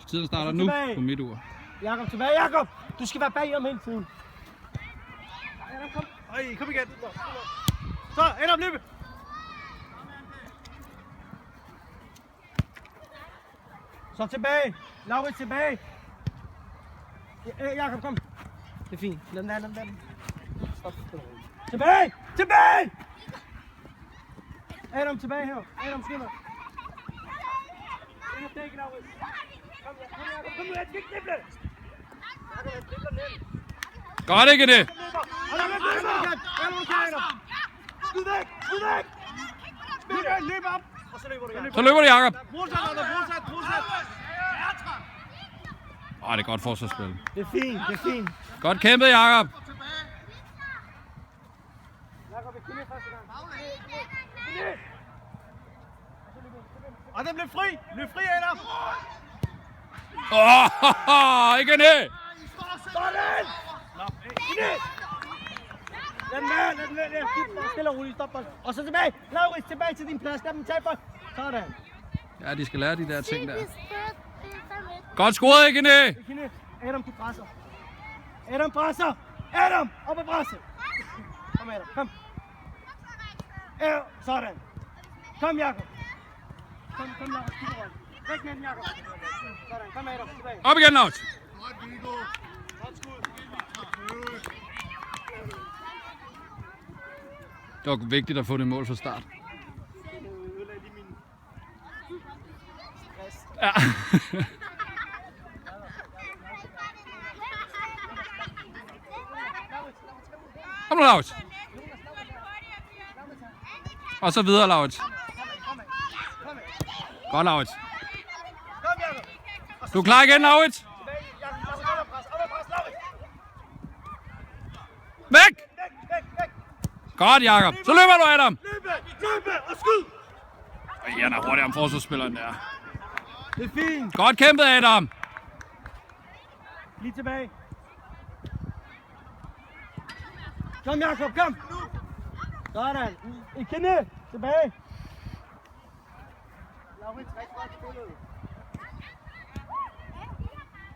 Tiden starter nu på midtur. Jakob, tilbage, Jakob! Du skal være bagom hele tiden. Adam, kom. Ej, kom igen. Så, Adam, løbe! Så tilbage. Laurits tilbage. Jakob, kom. Det er fint. Lad den. Stop. Tilbage! Tilbage! Adam, tilbage her. Adam, skynder. Kom nu, jeg skal ikke drible. Godt, ikke det? Skud væk! Løb op! Og så løber du, Jakob. Så løber du, Jakob. Fortsæt! Det er godt forsvarsspil. Det er fint. Godt kæmpet, Jakob. Jakob, vi kigger første gang. Og den blev fri! Løb fri, Adam! Ikke det? Sådan! Lad den være. Stille og roligt. Stop bold. Og så tilbage. Laurits, tilbage til din plads. Lad dem tage bold. Sådan. Ja, de skal lære de der ting der. Godt scoret, ikke det? Adam, du presser. Adam, op ad presset. Kom, Adam. Kom. Sådan. Kom, Jakob. Kom, Jakob. Væk med den, Jakob. Sådan. Kom, Adam. Tilbage. Op igen, Laurits. Det var vigtigt at få det mål fra start. Ja. Kom nu, Laurits. Og så videre, Laurits. Godt, Laurits. Du er klar igen, Laurits. Væk! Godt, Jakob. Så løber du, Adam. Løbe og skyd! Han er hurtigere om forsvarsspilleren der. Det er fint. Godt kæmpet, Adam. Lige tilbage. Kom, Jakob, kom. Sådan. I knæ. Tilbage. Laurits, rigtig godt spillet.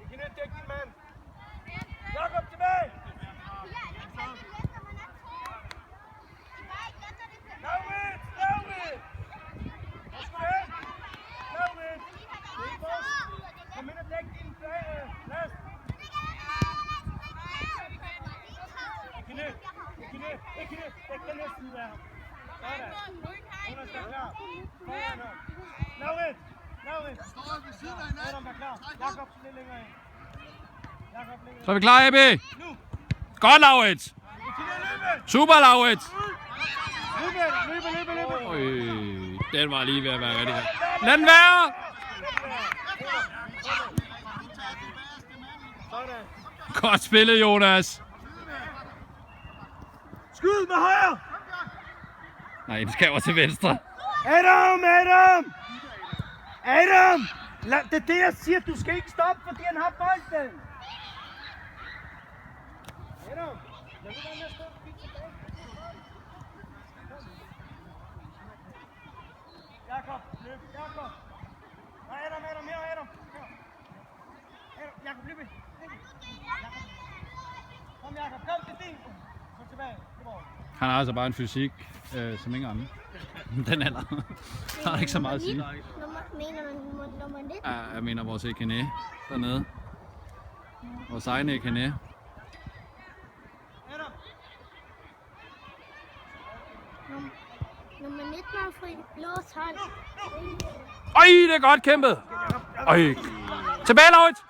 I knæ, dæk din mand. Jakob, tilbage. Laurits! Hvor skal du hen? Laurits! Kom ind og dæk din plads. Ikke knæ. Dæk den her side af ham. Sådan. Jonas er klar. Laurits! Adam er klar. Jakob, lidt længere ind. Så er vi klar, Ebbe. Godt, Laurits. Super, Laurits. Løbe! Den var lige ved at være rigtig her. Lad den være! Godt spillet, Jonas. Skyd med højre! Nej, den skal over til venstre. Adam! Det er det, jeg siger. Du skal ikke stoppe, fordi han har bolden. Adam! Lad mig være med at stå. Jakob, løb, Jakob. Nej, Adam. Jakob, løb. Kom, Jakob, kom til din. Kom tilbage. Han har altså bare en fysik, som ingen anden. Den alder. Der er ikke så meget at sige. Mener man nummer 19? Ja, jeg mener vores Ekene dernede. Vores egen Ekene. Nummer 19 er fri blå træl. Øj, det er godt kæmpet. Øj. Tilbage, Laurits.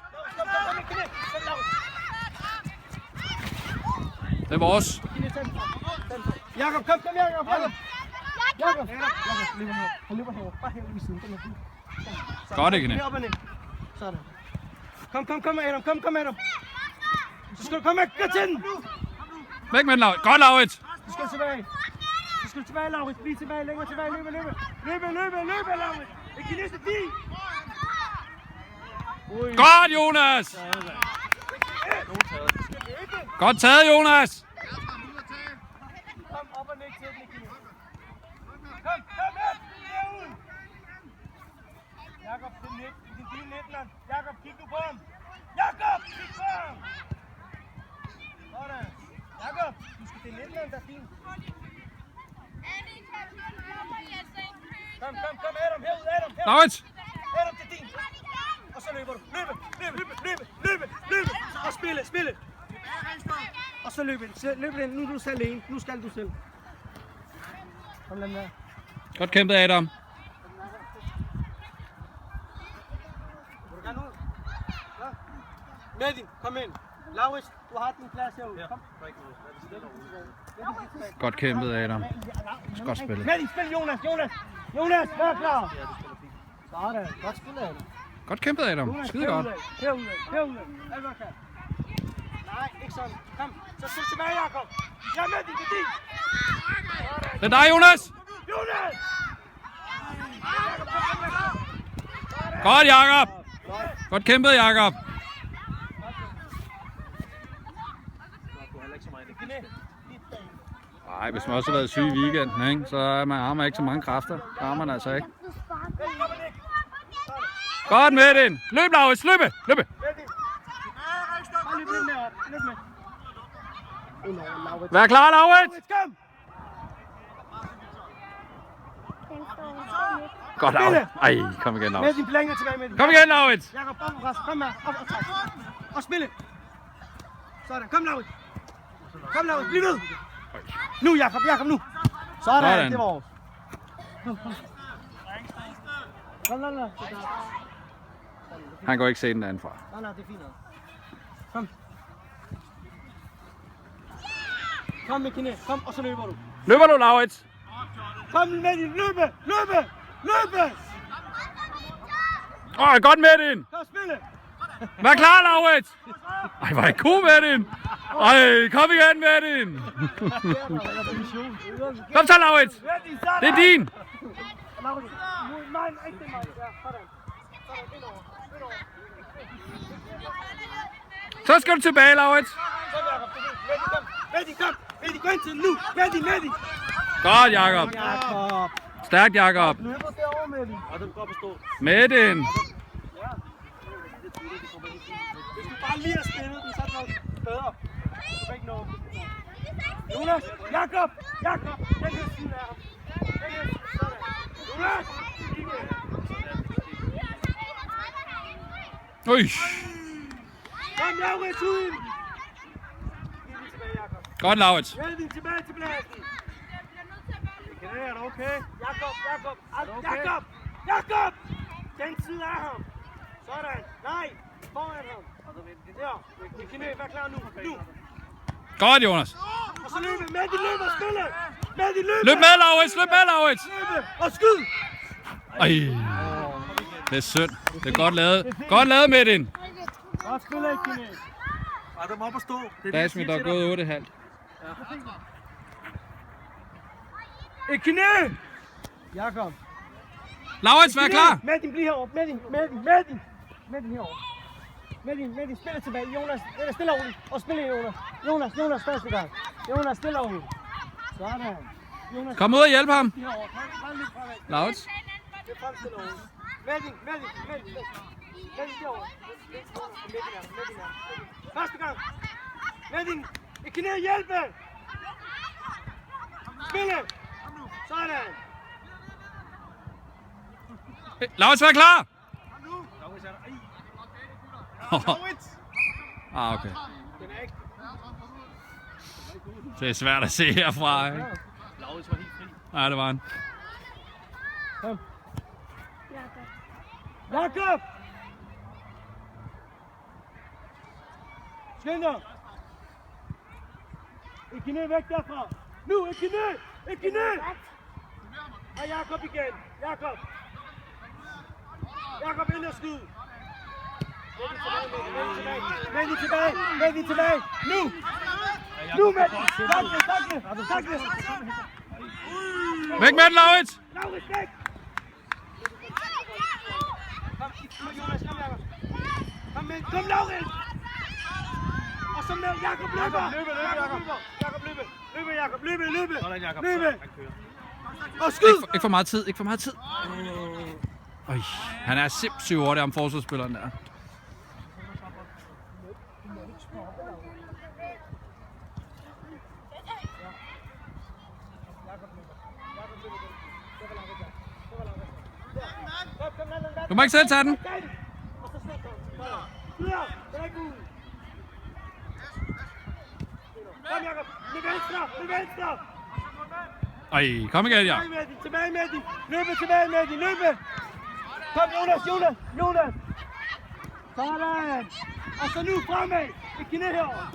Det er vores. Jakob, kom, Jakob. Jakob, han løber her. Bare her i siden. Godt, Ekene. Sådan. Kom, Adam. Kom, Adam. Du skal komme med. Gå til den. Væk med den, Laurits. Godt, Laurits. Du skal tilbage, Laurits. Bliv tilbage, længere tilbage. Løbe, Laurits. Ikke de næste 10. Godt, Jonas. Godt taget, Jonas. Kom op og læg til den, Ekene. Kom, derud. Jakob, det er din til 19'eren. Jakob, kig nu på ham. Jakob, kig på ham. Sådan. Jakob, du skal til 19'eren, der er din. Kom, Adam, herud, Adam. Laurits! Adam til din. Og så løber du. Løbe. Og spille. Og så løb ind. Nu er du selv alene. Nu skal du selv. Kom, lad mig. Godt kæmpet, Adam. Medin, kom ind. Laurits, du har din plads herude. Kom. Godt kæmpet, Adam. Godt spillet. Medin, spil Jonas. Jonas, vær klar. Sådan, godt spillet, Adam. Godt kæmpet, Adam. Skide godt. Herude. Alt hvad kan. Nej, ikke sådan. Kom, så spil tilbage, Jakob. Ja, Medin, det er din. Det er dig, Jonas. Jonas! Godt, Jakob. Godt kæmpet, Jakob. Nej, hvis man også har været syg i weekenden, ikke, så har man ikke så mange kræfter. Det har man altså ikke. Godt med den. Løb, Laurits. Løb. Løb med. Vær klar, Laurits. Kom! Godt, Laurits. Ej, kom igen, Med Laurits. din blænger tilbage med din. Kom igen, Laurits. Jakob, kom her. Op og træk. Og spille. Sådan, kom Laurits. Bliv ved. Nu, Jakob, nu. Sådan, det var vores. Lad. Han går ikke se den anden fra. Nej, det er fint. Kom. Kom med knæ. Kom, og så løber du. Løber du, Laurits? Kom med din. Løbe. Godt med den. Kom, spille. Vær klar, Laurits. Ej, hvor er det god med den. Ej, kom igen med den. Kom så, Laurits. Det er din. Nej, ikke det, Mads. Ja, sådan. Så skal du tilbage, Laurits. Medin, gå ind til nu. Medin. Godt, Jakob. Stærkt, Jakob. Løber derovre, Medin. Og den går på stå. Med den. Hvis du bare lige har spillet den, så er det noget bedre. Ikke noget. Jonas, Jakob. Den her siden af ham. Jonas. Ui. Kom, Laurits, ud. Godt, Laurits. Medin, tilbage til pladsen. Det er okay. Jakob. Den side af ham. Sådan. Nej. Foran ham. Der. Det kan vær klar nu. Godt, Jonas. Og så løbe. Medin løber og spille. Medin løber. Løb med, Laurits. Løbe og skyd. Ej. Det er synd. Det er godt lavet med den. Godt spiller ikke, Kine. Adam op og stå. Dasmi, der er gået 8,5. Kine. Jakob. Laurits, vær klar. Medin, bliv heroppe. Medin heroppe. Medin, spiller tilbage. Jonas, stille og roligt. Og spille Jonas. Jonas første gang. Jonas, stille og roligt. Sådan. Jonas. Kom ud og hjælp ham. Heroppe. Hold lidt fremad. Laurits. Det er frem stille og roligt. Medin derovre. Medin her. Første gang. Medin. Kine, hjælpe. Spille. Sådan. Laurits, vær klar. Okay. Det er svært at se herfra, ikke? Laurits var helt fri. Ja, det var han. Kom. Jakob! Skynd dig! Ikke ned væk derfra! Nu, ikke ned! Og Jakob igen! Jakob ind og skyd! Vend tilbage! Nu! Tak! Væk med den, Laurits! Laurits, væk! Kom, Jonas, kom, Jakob! Kom, Laurits! Og så med Jakob løber! Løbe! Sådan, Jakob. Løbe! Han kører. Og skyd! Ikke for meget tid. Øj, han er sindssygt hurtig, ham forsvarsspilleren der. Du må ikke selv tage den. Kom, Jakob! Med venstre! Ej, kom igen, ja. Tilbage med den! Løbe tilbage med den! Løbe! Kom, Jonas! Sådan! Og så nu fremad! Ikke ned herovre!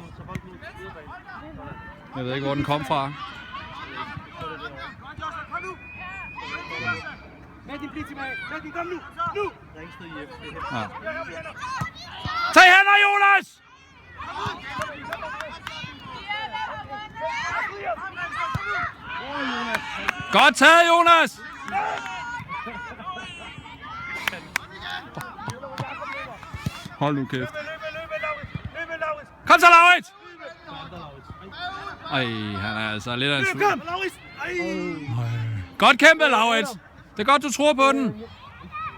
Jeg ved ikke, hvor den kom fra. Med din, bliv tilbage! Med din, kom nu! Nu! Ja. Tag hænder, Jonas! Godt taget, Jonas! Hold nu kæft. Kom så, Laurits! Ej, han er altså lidt af en Kom! Godt kæmpet, Laurits. Det er godt, du tror på den.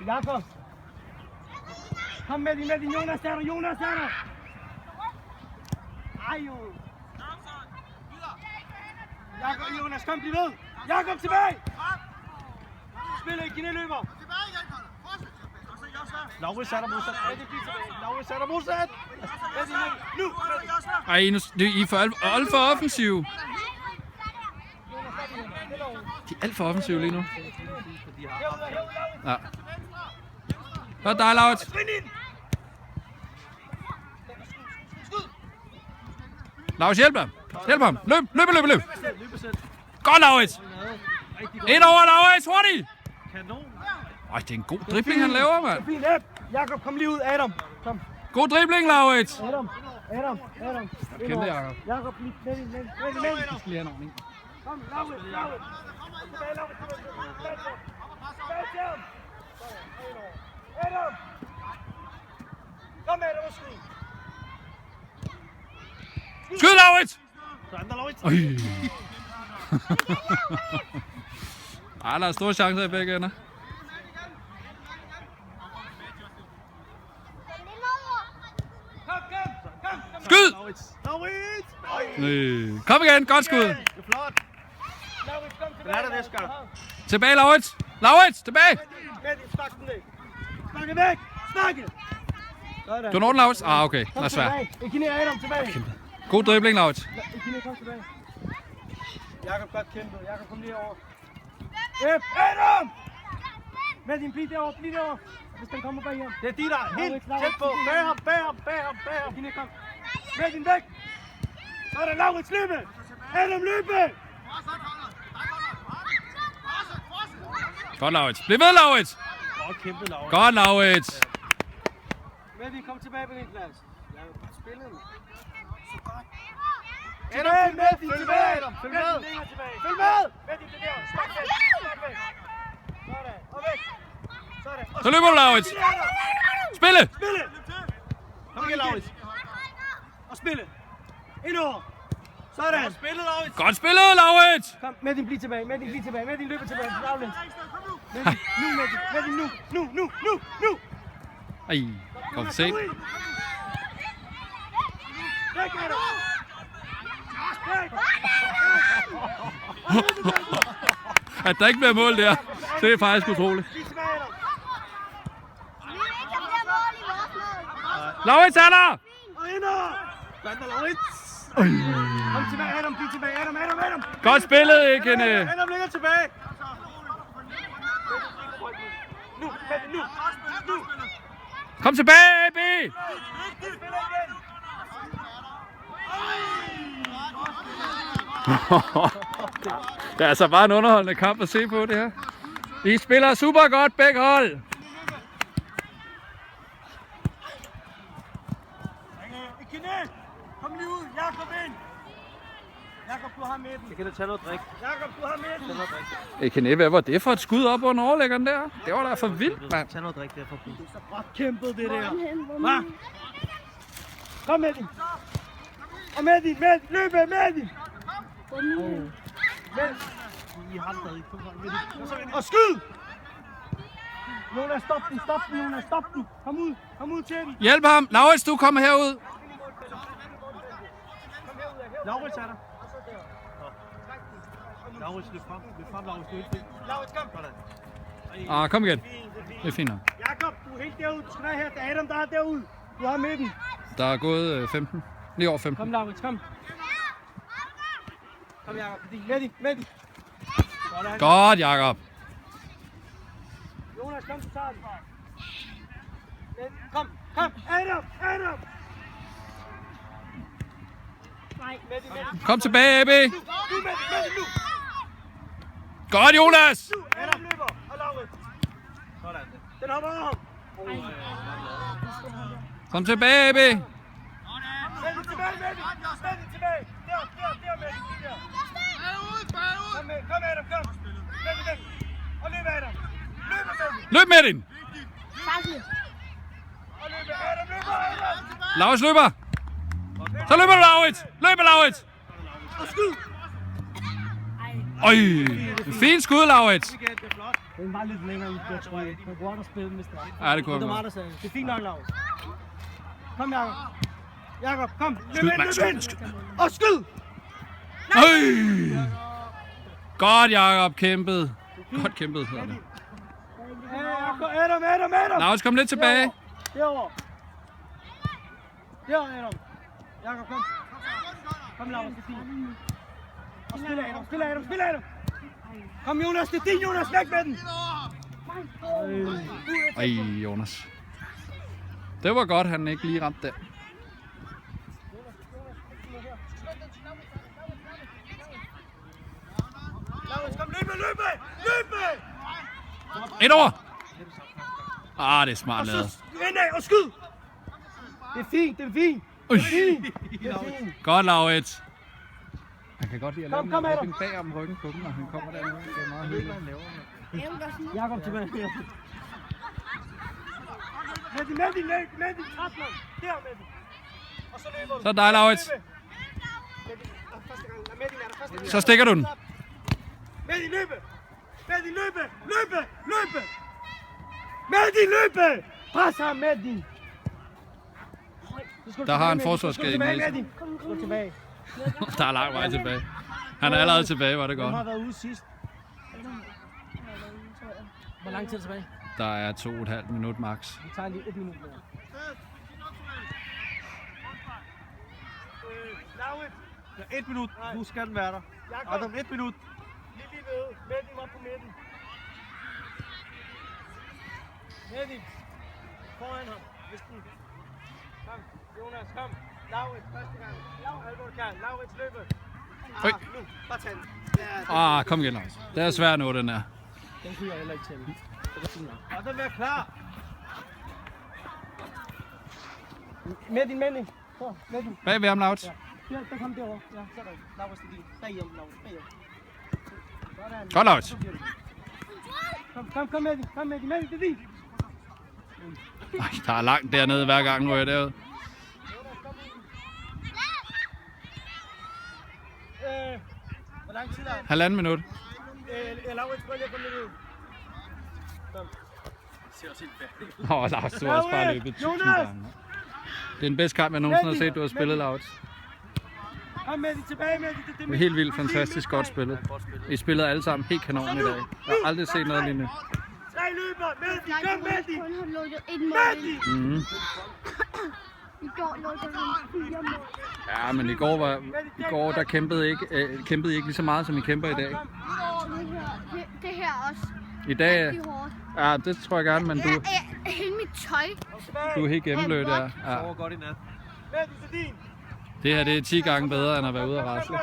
Jakob! Kom med din, Jonas er der! Ej, jo! Jakob, Jonas, kom, bliv ved! Jakob, tilbage! Spil ikke, Gine løber! Laurits er der modsat. Nu! Ej, I er for alt for offensiv. De er alt for offensive lige nu. Ja. Hvad er dig, Laurits? Laurits, hjælp ham. Løb. Godt, Laurits. Ind over, Laurits, hurtigt. Ej, det er en god dribling, han laver, mand. Fint, Jakob, kom lige ud. Adam, kom. God dribling, Laurits. Adam. Kæmpe, Jakob. Jakob, med din. Du skal lige have en ordning. Kom, Laurits. Tilbage. Adam. Kom, Adam, og skyd. Skyd, Laurits! Laurits. Ej, der er store chancer i begge ender. Skyd! Laurits. Kom igen, godt skud. Det er flot. Laurits, kom tilbage. Hvad er der, Asger? Tilbage, Laurits. Laurits, tilbage. Med din, snak den væk. Snakke væk. Snakke. Sådan. Du når den, Laurits? Ah, okay. Det er svært. Ikke ned, Adam, tilbage. God dribling, Laurits. Ikke ned, kom tilbage. Jakob, godt kæmpet. Jakob, kom lige over. Adam! Med din, bliv derovre. Hvis den kommer bag hjem. Det er de der. Helt tæt på. Bag ham. Ikke ned, kom. Med din væk. Så er der Laurits, løbe. Adam, løbe. Godt, Laurits. Bliv ved, Laurits. Godt kæmpet, Laurits. Godt, Laurits. Med din, kom tilbage på din plads. Jakob, bare spil den. Adam, følg med, Adam. Følg med. Følg med. Med din, det der. Snak væk. Sådan. Og væk. Sådan. Så løber du, Laurits. Spille. Kom igen, Laurits. Og spille. Indover. Sådan. Spillet, Laurits. Godt spillet, Laurits. Kom, med din, bliv tilbage. Med din, løber tilbage. Lavlæns. Med din, nu. Ej, kom for sent. Væk, Adam. Væk. At der ikke bliver mål der, det er faktisk utroligt. Bliv tilbage, Adam. Laurits er der! Og indover. Blander Laurits. Kom tilbage, Adam. Bliv tilbage. Adam. Godt spillet, ikke? Adam ligger tilbage. Nu. Kom tilbage, AB! Det er altså bare en underholdende kamp at se på det her. I spiller super godt, begge hold. Ikke ned. Kom lige ud. Jakob ind. Jakob, du har med den. Jeg kan da tage noget drik. Jakob, du har med den. Ikke næ, hvad var det for et skud op under overlæggeren der? Det var da for vildt, mand. Tag noget drik derfor. Så godt kæmpet det der. Hva? Kom med den. Og med den. Løb med den. I har stadig. Og skyd. Jonas, stop den, Jonas, stop den. Kom ud til den. Hjælp ham. Laurits, du kommer herud. Laurits er der. Laurits, løb frem, Laurits, du er ikke. Laurits, kom. Sådan. Kom igen. Det er fint nok. Jakob, du er helt derude. Du skal være her. Det er Adam, der er derude. Du har midten. Der er gået 15. Lige over 15. Kom, Laurits, kom. Kom, Jakob. Med. Godt, Jakob. Jonas, kom, du tager den. Kom. Adam. Nej. Med. Kom tilbage, Abby. Nu. Godt, Jonas. Adam løber. Og Laurits. Sådan. Den hopper over ham. Kom tilbage, Abby. Med den tilbage. Der, med den. Kom, Adam, kom. Med. Og løb, Adam. Løb med den. Faktisk. Og løb, Adam, Adam. Laurits løber. Så løber Laurits. Laurits. Og skyd. Fint skud, Laurits. Den var lidt længere ud, jeg tror jeg. Man kunne godt have spillet, hvis det var. Ja, det kunne Det jeg var godt. der sagde. Det er fint nok, Laurits. Kom, Jakob. Jakob, kom. Skyd, mand. Og skyd. Godt, Jakob. Kæmpet. Godt kæmpet, hedder det. Adam. Laurits, kom lidt tilbage. Derovre. Adam. Jakob, kom. Kom, Laurits, det er fint. Og spil Adam. Kom, Jonas, det er din, Jonas. Væk med den. Jonas. Det var godt, han ikke lige ramte der. Laurits, kom, løb! Et over. Det er smart Og lavet. så indad og skyd. Det er fint. Det er fint. Godt, Laurits. Han kan godt lide at lave Kom, en Adam. dribbling bag om ryggen på dem, når han kommer dernede. Det er meget hyggeligt. Jakob tilbage. Med din trætmand. Der med den. Og så løber du. Så er det dig, Laurits. Første gang. Så stikker du den. Med din løbe. Med din løbe. Pres ham med din. Der har en forsvarsskade i næsen. Gå tilbage. Der er lang vej tilbage. Han er allerede tilbage, var det Han har godt. været ude sidst. Hvor lang tid tilbage? Der er 2,5 minut max. Vi tager lige 1 minut mere. Ja, 1 minut. Nu skal den være der. Adam, 1 minut. Lige ved. Med op på midten. Med foran ham. Hvis den. Kom. Jonas, kom. Laurits, første gang. Alt hvor du kan. Laurits, løbe. Nu. Bare tag den. Kom igen, Laurits. Det er svært nu, den er. Den kunne jeg heller ikke tælle. Og den er klar. Med din. Så, med din. Bag ved ham, Laurits. Ja, der kom derovre. Ja, sådan. Laurits, det er din. Baghjem, Laurits. Baghjem. Sådan. Godt, Laurits. Kom med din. Med din, det er din. Der er langt dernede hver gang, hvor jeg er derude. Hvor lang tid er det? 1,5 minut. Laurits, prøv lige at komme lidt ud. Laurits, du har også bare løbet 1000 gange. Det er den bedste kamp, jeg nogensinde har set, du har spillet, Laurits. Kom med det tilbage med det. Det er helt vildt fantastisk godt spillet. I spillede alle sammen helt kanon i dag. Jeg har aldrig set noget lignende. 3 løber, med de, kom med de. Kun har lukket et mål. Mhm. I går lukkede han 4 mål. Ja, men i går der kæmpede I ikke lige så meget, som I kæmper i dag. Det her også. I dag, rigtig hårdt. ja, det tror jeg gerne, men Hele mit tøj. du er helt gennemblødt der. Ja. Sover godt i nat. Med de til din. Det her, det er 10 gange bedre, end at være ude og rasle.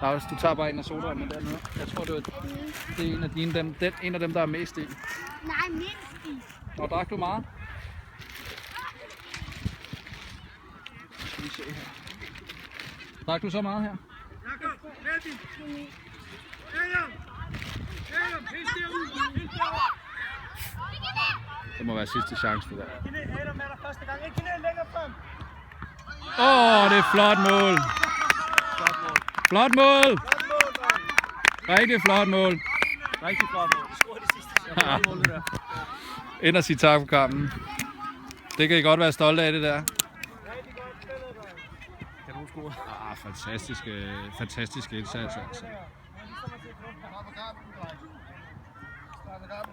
Laurits, du tager bare en af sodavanden dernede. Jeg tror, det er en af dem, der er mest i. Nej, mindst i. Og drak du meget? Skal vi se her. Drak du så meget her? Jakob, med de. Adam, helt derude. Helt derude. Det må være sidste chance for det. Adam er der første gang. Ikke længere frem. Det er flot mål. Flot mål. Rigtig flot mål. Rigtig flot mål. Skår det sidste. Ja, målet der. Ind og sige tak for kampen. Det kan I godt være stolte af, det der. Rigtig godt spillet, dreng. Kan du score? Fantastisk indsats, altså. Start på kampen, dreng. Start på kampen.